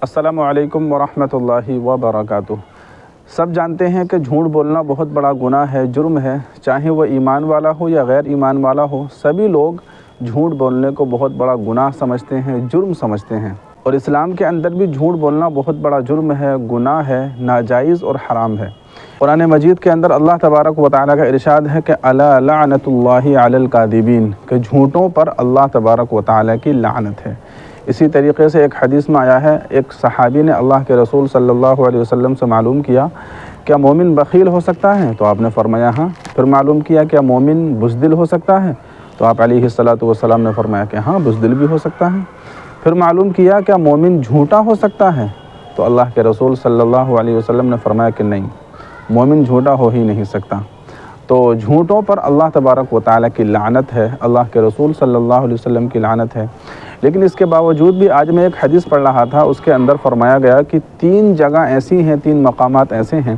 السلام علیکم ورحمۃ اللہ وبرکاتہ۔ سب جانتے ہیں کہ جھوٹ بولنا بہت بڑا گناہ ہے، جرم ہے، چاہے وہ ایمان والا ہو یا غیر ایمان والا ہو، سبھی لوگ جھوٹ بولنے کو بہت بڑا گناہ سمجھتے ہیں، جرم سمجھتے ہیں۔ اور اسلام کے اندر بھی جھوٹ بولنا بہت بڑا جرم ہے، گناہ ہے، ناجائز اور حرام ہے۔ قرآن مجید کے اندر اللہ تبارک و تعالیٰ کا ارشاد ہے کہ الا لعنۃ اللہ علی الکاذبین، کہ جھوٹوں پر اللہ تبارک و تعالیٰ کی لعنت ہے۔ اسی طریقے سے ایک حدیث میں آیا ہے، ایک صحابی نے اللہ کے رسول صلی اللہ علیہ وسلم سے معلوم کیا کیا مومن بخیل ہو سکتا ہے؟ تو آپ نے فرمایا ہاں۔ پھر معلوم کیا کیا مومن بزدل ہو سکتا ہے؟ تو آپ علیہ الصلاۃ والسلام نے فرمایا کہ ہاں، بزدل بھی ہو سکتا ہے۔ پھر معلوم کیا کیا مومن جھوٹا ہو سکتا ہے؟ تو اللہ کے رسول صلی اللہ علیہ وسلم نے فرمایا کہ نہیں، مومن جھوٹا ہو ہی نہیں سکتا۔ تو جھوٹوں پر اللہ تبارک و تعالیٰ کی لعنت ہے، اللہ کے رسول صلی اللہ علیہ وسلم کی لعنت ہے۔ لیکن اس کے باوجود بھی آج میں ایک حدیث پڑھ رہا تھا، اس کے اندر فرمایا گیا کہ 3 جگہ ایسی ہیں، 3 مقامات ایسے ہیں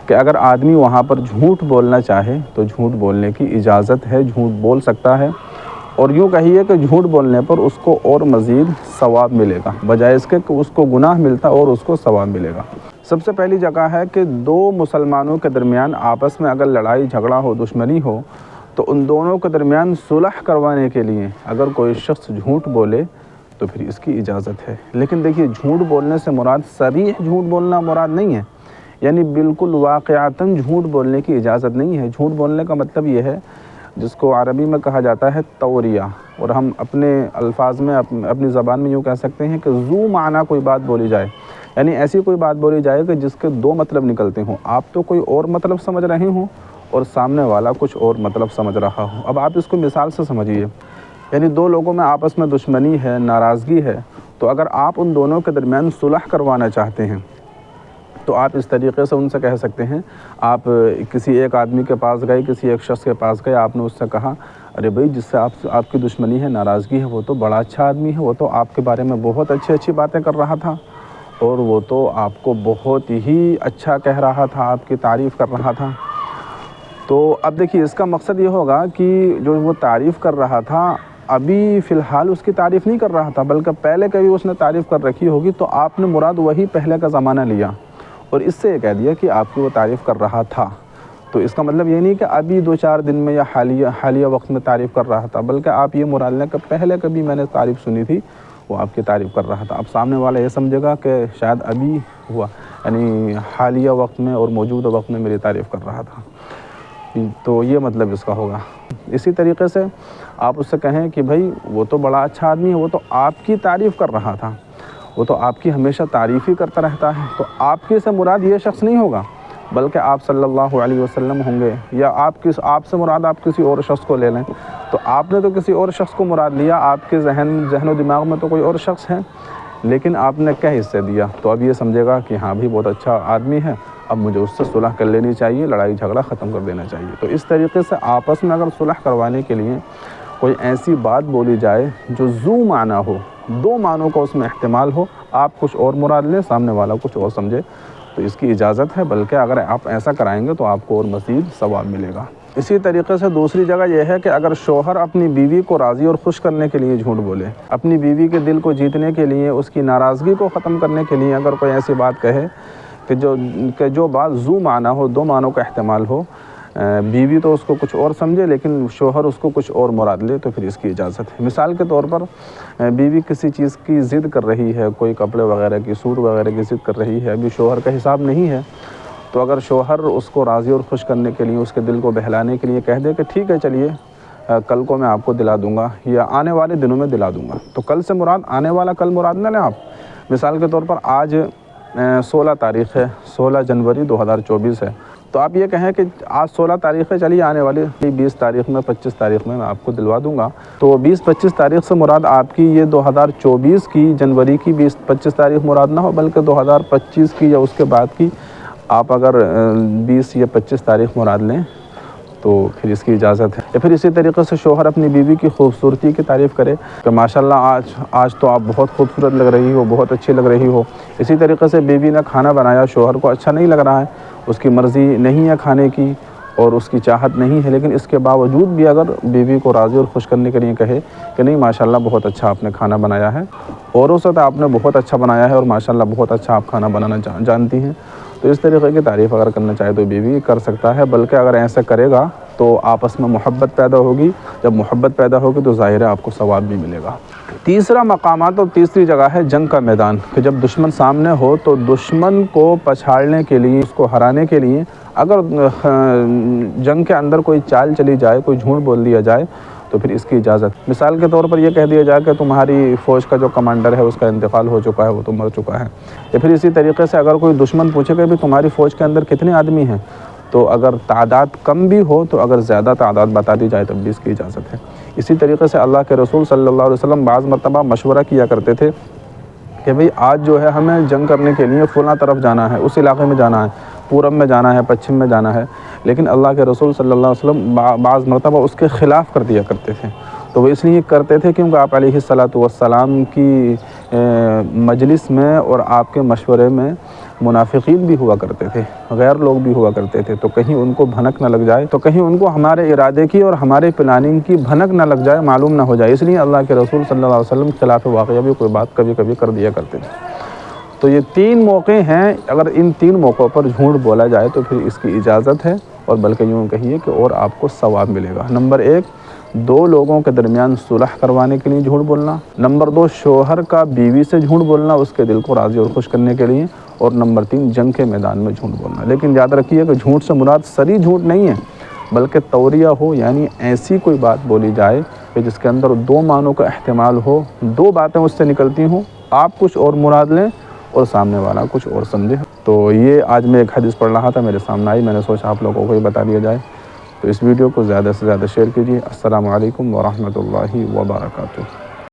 کہ اگر آدمی وہاں پر جھوٹ بولنا چاہے تو جھوٹ بولنے کی اجازت ہے، جھوٹ بول سکتا ہے۔ اور یوں کہیے کہ جھوٹ بولنے پر اس کو اور مزید ثواب ملے گا، بجائے اس کے کہ اس کو گناہ ملتا اور اس کو ثواب ملے گا۔ سب سے پہلی جگہ ہے کہ 2 مسلمانوں کے درمیان آپس میں اگر لڑائی جھگڑا ہو، دشمنی ہو، تو ان دونوں کے درمیان صلح کروانے کے لیے اگر کوئی شخص جھوٹ بولے تو پھر اس کی اجازت ہے۔ لیکن دیکھیے، جھوٹ بولنے سے مراد صریح جھوٹ بولنا مراد نہیں ہے، یعنی بالکل واقعتاً جھوٹ بولنے کی اجازت نہیں ہے۔ جھوٹ بولنے کا مطلب یہ ہے جس کو عربی میں کہا جاتا ہے توریہ، اور ہم اپنے الفاظ میں اپنی زبان میں یوں کہہ سکتے ہیں کہ ذو معنی کوئی بات بولی جائے، یعنی ایسی کوئی بات بولی جائے کہ جس کے 2 مطلب نکلتے ہوں، آپ تو کوئی اور مطلب سمجھ رہے ہوں اور سامنے والا کچھ اور مطلب سمجھ رہا ہو۔ اب آپ اس کو مثال سے سمجھیے، یعنی 2 لوگوں میں آپس میں دشمنی ہے، ناراضگی ہے، تو اگر آپ ان دونوں کے درمیان صلح کروانا چاہتے ہیں تو آپ اس طریقے سے ان سے کہہ سکتے ہیں، آپ کسی ایک آدمی کے پاس گئے، کسی ایک شخص کے پاس گئے، آپ نے اس سے کہا ارے بھائی، جس سے آپ کی دشمنی ہے، ناراضگی ہے، وہ تو بڑا اچھا آدمی ہے، وہ تو آپ کے بارے میں بہت اچھی باتیں کر رہا تھا، اور وہ تو آپ کو بہت ہی اچھا کہہ رہا تھا، آپ کی تعریف کر رہا تھا۔ تو اب دیکھیے، اس کا مقصد یہ ہوگا کہ جو وہ تعریف کر رہا تھا ابھی فی الحال اس کی تعریف نہیں کر رہا تھا، بلکہ پہلے کبھی اس نے تعریف کر رکھی ہوگی، تو آپ نے مراد وہی پہلے کا زمانہ لیا اور اس سے یہ کہہ دیا کہ آپ کی وہ تعریف کر رہا تھا۔ تو اس کا مطلب یہ نہیں کہ ابھی 2-4 دن میں یا حالیہ وقت میں تعریف کر رہا تھا، بلکہ آپ یہ مراد لیں کہ پہلے کبھی میں نے تعریف سنی تھی، وہ آپ کی تعریف کر رہا تھا۔ اب سامنے والا یہ سمجھے گا کہ شاید ابھی ہوا، یعنی حالیہ وقت میں اور موجودہ وقت میں میری تعریف کر رہا تھا، تو یہ مطلب اس کا ہوگا۔ اسی طریقے سے آپ اس سے کہیں کہ بھائی، وہ تو بڑا اچھا آدمی ہے، وہ تو آپ کی تعریف کر رہا تھا، وہ تو آپ کی ہمیشہ تعریف ہی کرتا رہتا ہے، تو آپ کی سے مراد یہ شخص نہیں ہوگا، بلکہ آپ صلی اللہ علیہ وسلم ہوں گے، یا آپ سے مراد آپ کسی اور شخص کو لے لیں۔ تو آپ نے تو کسی اور شخص کو مراد لیا، آپ کے ذہن و دماغ میں تو کوئی اور شخص ہے، لیکن آپ نے کہہ اس سے دیا، تو اب یہ سمجھے گا کہ ہاں بھی بہت اچھا آدمی ہے، اب مجھے اس سے صلح کر لینی چاہیے، لڑائی جھگڑا ختم کر دینا چاہیے۔ تو اس طریقے سے آپس میں اگر صلح کروانے کے لیے کوئی ایسی بات بولی جائے جو ذو معنی ہو، 2 معنوں کا اس میں احتمال ہو، آپ کچھ اور مراد لیں، سامنے والا کچھ اور سمجھے، تو اس کی اجازت ہے، بلکہ اگر آپ ایسا کرائیں گے تو آپ کو اور مزید ثواب ملے گا۔ اسی طریقے سے دوسری جگہ یہ ہے کہ اگر شوہر اپنی بیوی کو راضی اور خوش کرنے کے لیے جھوٹ بولے، اپنی بیوی کے دل کو جیتنے کے لیے، اس کی ناراضگی کو ختم کرنے کے لیے اگر کوئی ایسی بات کہے کہ جو بات ذو معنی ہو، 2 معنوں کا احتمال ہو، بیوی تو اس کو کچھ اور سمجھے لیکن شوہر اس کو کچھ اور مراد لے، تو پھر اس کی اجازت ہے۔ مثال کے طور پر بیوی کسی چیز کی ضد کر رہی ہے، کوئی کپڑے وغیرہ کی، سوٹ وغیرہ کی ضد کر رہی ہے، ابھی شوہر کا حساب نہیں ہے، تو اگر شوہر اس کو راضی اور خوش کرنے کے لیے، اس کے دل کو بہلانے کے لیے کہہ دے کہ ٹھیک ہے، چلیے کل کو میں آپ کو دلا دوں گا، یا آنے والے دنوں میں دلا دوں گا، تو کل سے مراد آنے والا کل مراد نہ لیں آپ۔ مثال کے طور پر آج 16 تاریخ ہے، 16 جنوری 2024 ہے، تو آپ یہ کہیں کہ آج 16 تاریخ ہے، چلیے آنے والی 20 تاریخ میں، 25 تاریخ میں آپ کو دلوا دوں گا، تو 20-25 تاریخ سے مراد آپ کی یہ 2024 کی جنوری کی 20-25 تاریخ مراد نہ ہو، بلکہ 2025 کی یا اس کے بعد کی آپ اگر 20 یا 25 تاریخ مراد لیں تو پھر اس کی اجازت ہے۔ یا پھر اسی طریقے سے شوہر اپنی بیوی کی خوبصورتی کی تعریف کرے کہ ماشاءاللہ آج تو آپ بہت خوبصورت لگ رہی ہو، بہت اچھی لگ رہی ہو۔ اسی طریقے سے بیوی نے کھانا بنایا، شوہر کو اچھا نہیں لگ رہا ہے، اس کی مرضی نہیں ہے کھانے کی، اور اس کی چاہت نہیں ہے، لیکن اس کے باوجود بھی اگر بیوی کو راضی اور خوش کرنے کے لیے کہے کہ نہیں ماشاءاللہ بہت اچھا آپ نے کھانا بنایا ہے، اوروں سے تو آپ نے بہت اچھا بنایا ہے اور ماشاءاللہ بہت اچھا آپ کھانا بنانا جانتی ہیں، تو اس طریقے کی تعریف اگر کرنا چاہے تو بیوی کر سکتا ہے، بلکہ اگر ایسا کرے گا تو آپس میں محبت پیدا ہوگی، جب محبت پیدا ہوگی تو ظاہر ہے آپ کو ثواب بھی ملے گا۔ تیسرا مقامات اور تیسری جگہ ہے جنگ کا میدان، کہ جب دشمن سامنے ہو تو دشمن کو پچھاڑنے کے لیے، اس کو ہرانے کے لیے اگر جنگ کے اندر کوئی چال چلی جائے، کوئی جھوٹ بول دیا جائے تو پھر اس کی اجازت، مثال کے طور پر یہ کہہ دیا جائے کہ تمہاری فوج کا جو کمانڈر ہے اس کا انتقال ہو چکا ہے، وہ تو مر چکا ہے، یا پھر اسی طریقے سے اگر کوئی دشمن پوچھے کہ بھی تمہاری فوج کے اندر کتنے آدمی ہیں، تو اگر تعداد کم بھی ہو تو اگر زیادہ تعداد بتا دی جائے تب بھی اس کی اجازت ہے۔ اسی طریقے سے اللہ کے رسول صلی اللہ علیہ وسلم بعض مرتبہ مشورہ کیا کرتے تھے کہ بھئی آج جو ہے ہمیں جنگ کرنے کے لیے فلاں طرف جانا ہے، اس علاقے میں جانا ہے، پورب میں جانا ہے، پچھم میں جانا ہے، لیکن اللہ کے رسول صلی اللہ علیہ وسلم بعض مرتبہ اس کے خلاف کر دیا کرتے تھے۔ تو وہ اس لیے کرتے تھے کیونکہ آپ علیہ الصلاۃ والسلام کی مجلس میں اور آپ کے مشورے میں منافقین بھی ہوا کرتے تھے، غیر لوگ بھی ہوا کرتے تھے، تو کہیں ان کو بھنک نہ لگ جائے، تو کہیں ان کو ہمارے ارادے کی اور ہمارے پلاننگ کی بھنک نہ لگ جائے، معلوم نہ ہو جائے، اس لیے اللہ کے رسول صلی اللہ علیہ وسلم کے خلاف واقعہ بھی کوئی بات کبھی کبھی کر دیا کرتے تھے۔ تو یہ تین موقع ہیں، اگر ان تین موقعوں پر جھوٹ بولا جائے تو پھر اس کی اجازت ہے، اور بلکہ یوں کہیے کہ اور آپ کو ثواب ملے گا۔ نمبر 1، دو لوگوں کے درمیان صلح کروانے کے لیے جھوٹ بولنا۔ نمبر 2، شوہر کا بیوی سے جھوٹ بولنا اس کے دل کو راضی اور خوش کرنے کے لیے۔ اور نمبر 3، جنگ کے میدان میں جھوٹ بولنا۔ لیکن یاد رکھیے کہ جھوٹ سے مراد سری جھوٹ نہیں ہے، بلکہ توریہ ہو، یعنی ایسی کوئی بات بولی جائے کہ جس کے اندر دو معنوں کا احتمال ہو، دو باتیں اس سے نکلتی ہوں، آپ کچھ اور مراد لیں اور سامنے والا کچھ اور سمجھے۔ تو یہ آج میں ایک حدیث پڑھ رہا تھا، میرے سامنے آئی، میں نے سوچا آپ لوگوں کو یہ بتا دیا جائے۔ تو اس ویڈیو کو زیادہ سے زیادہ شیئر کیجیے۔ السلام علیکم ورحمۃ اللہ وبرکاتہ۔